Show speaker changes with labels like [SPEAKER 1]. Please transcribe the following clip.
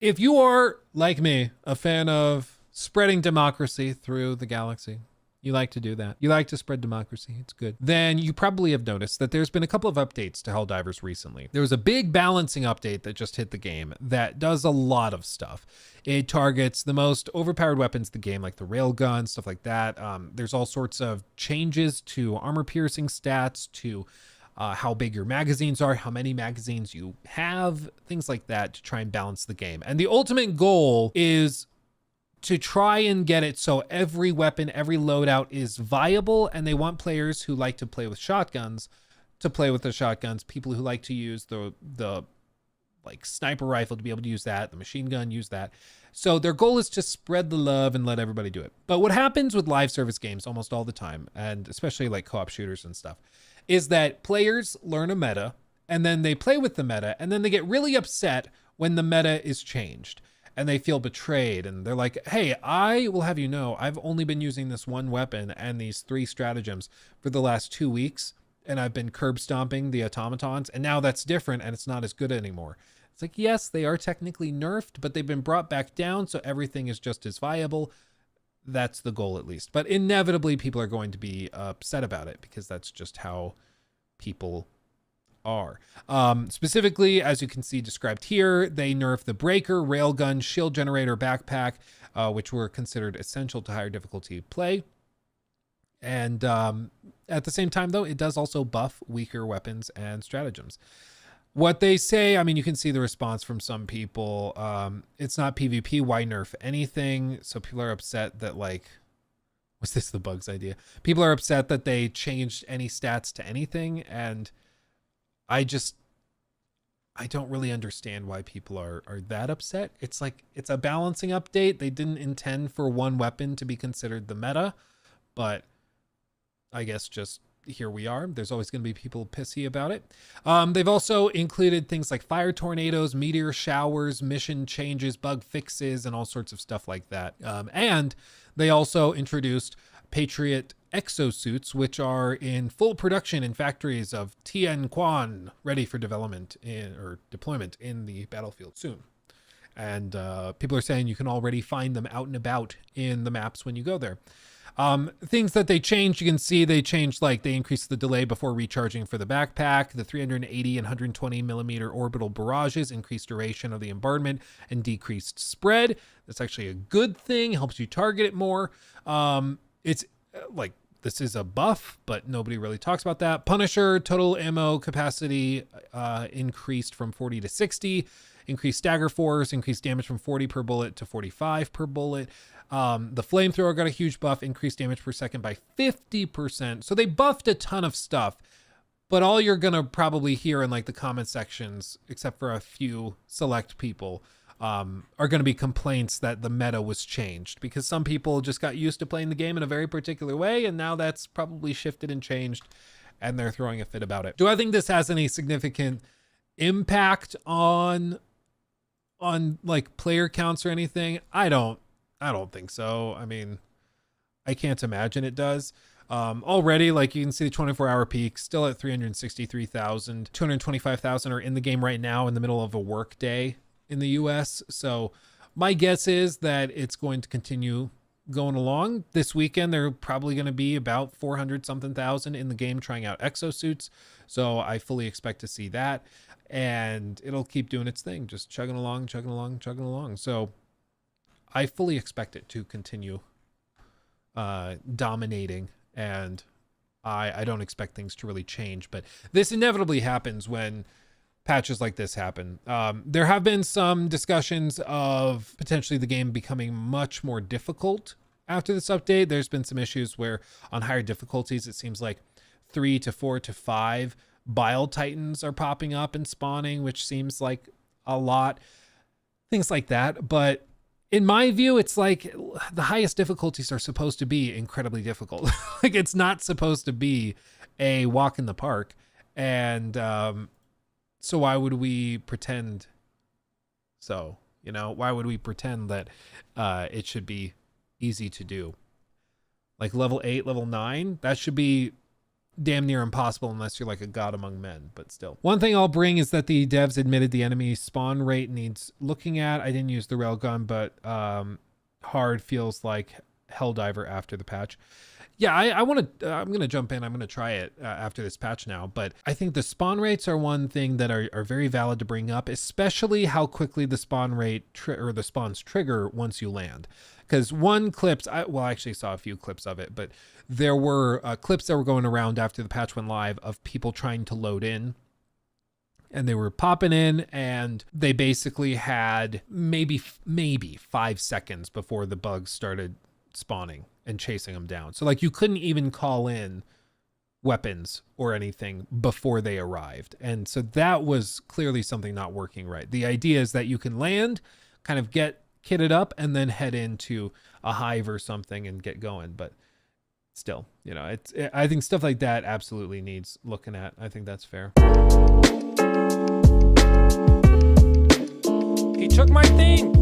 [SPEAKER 1] If you are, like me, a fan of spreading democracy through the galaxy, you like to do that. You like to spread democracy. It's good. Then you probably have noticed that there's been a couple of updates to Helldivers recently. There was a big balancing update that just hit the game that does a lot of stuff. It targets the most overpowered weapons in the game, like the railgun, stuff like that. There's all sorts of changes to armor piercing stats, to how big your magazines are, how many magazines you have, things like that to try and balance the game. And the ultimate goal is to try and get it so every weapon, every loadout is viable, and they want players who like to play with shotguns to play with the shotguns, people who like to use the like sniper rifle to be able to use that, the machine gun, use that. So their goal is to spread the love and let everybody do it. But what happens with live service games almost all the time, and especially like co-op shooters and stuff, is that players learn a meta and then they play with the meta and then they get really upset when the meta is changed and they feel betrayed, and they're like, hey, I will have you know, I've only been using this one weapon and these 3 stratagems for the last 2 weeks, and I've been curb stomping the automatons, and now that's different and it's not as good anymore. It's like, yes, they are technically nerfed, but they've been brought back down, so everything is just as viable. That's the goal, at least. But inevitably, people are going to be upset about it because that's just how people are. Specifically, as you can see described here, they nerfed the breaker, railgun, shield generator, backpack, which were considered essential to higher difficulty play. And at the same time, though, it does also buff weaker weapons and stratagems. What they say, I mean, you can see the response from some people. It's not PvP, why nerf anything? So people are upset that, like, was this the bug's idea? People are upset that they changed any stats to anything, and I don't really understand why people are that upset. It's like, it's a balancing update. They didn't intend for one weapon to be considered the meta, but I guess just here we are. There's always going to be people pissy about it. They've also included things like fire tornadoes, meteor showers, mission changes, bug fixes, and all sorts of stuff like that. And they also introduced Patriot exosuits, which are in full production in factories of Tien Quan, ready for development or deployment in the battlefield soon. And people are saying you can already find them out and about in the maps when you go there. Things that they changed, you can see they changed, like they increased the delay before recharging for the backpack, the 380 and 120 millimeter orbital barrages, increased duration of the bombardment, and decreased spread. That's actually a good thing, helps you target it more. It's like, this is a buff, but nobody really talks about that. Punisher, total ammo capacity increased from 40 to 60, increased stagger force, increased damage from 40 per bullet to 45 per bullet. The flamethrower got a huge buff, increased damage per second by 50%. So they buffed a ton of stuff, but all you're going to probably hear in like the comment sections, except for a few select people, are going to be complaints that the meta was changed, because some people just got used to playing the game in a very particular way, and now that's probably shifted and changed, and they're throwing a fit about it. Do I think this has any significant impact on like player counts or anything? I don't think so. I mean, I can't imagine it does. Already, like, you can see the 24-hour peak still at 363,000. 225,000 are in the game right now in the middle of a work day in the US. So my guess is that it's going to continue going along. This weekend, they're probably going to be about 400 something thousand in the game trying out exosuits. So I fully expect to see that, and it'll keep doing its thing, just chugging along, chugging along, chugging along. So I fully expect it to continue dominating, and I don't expect things to really change, but this inevitably happens when patches like this happen. There have been some discussions of potentially the game becoming much more difficult after this update. There's been some issues where on higher difficulties, it seems like 3 to 4 to 5 Bile Titans are popping up and spawning, which seems like a lot. Things like that. But in my view, it's like the highest difficulties are supposed to be incredibly difficult. Like, it's not supposed to be a walk in the park. And so why would we pretend so? You know, why would we pretend that it should be easy to do? Like level 8, level 9, that should be damn near impossible unless you're like a god among men, but still. One thing I'll bring is that the devs admitted the enemy spawn rate needs looking at. I didn't use the railgun, but hard feels like Helldiver after the patch. Yeah, I'm going to jump in. I'm going to try it after this patch now. But I think the spawn rates are one thing that are very valid to bring up, especially how quickly the spawn rate or the spawns trigger once you land. Because I actually saw a few clips of it, but there were clips that were going around after the patch went live of people trying to load in. And they were popping in, and they basically had maybe 5 seconds before the bugs started spawning and chasing them down. So like you couldn't even call in weapons or anything before they arrived. And so that was clearly something not working right. The idea is that you can land, kind of get kitted up, and then head into a hive or something and get going. But still, you know, I think stuff like that absolutely needs looking at. I think that's fair. He took my thing.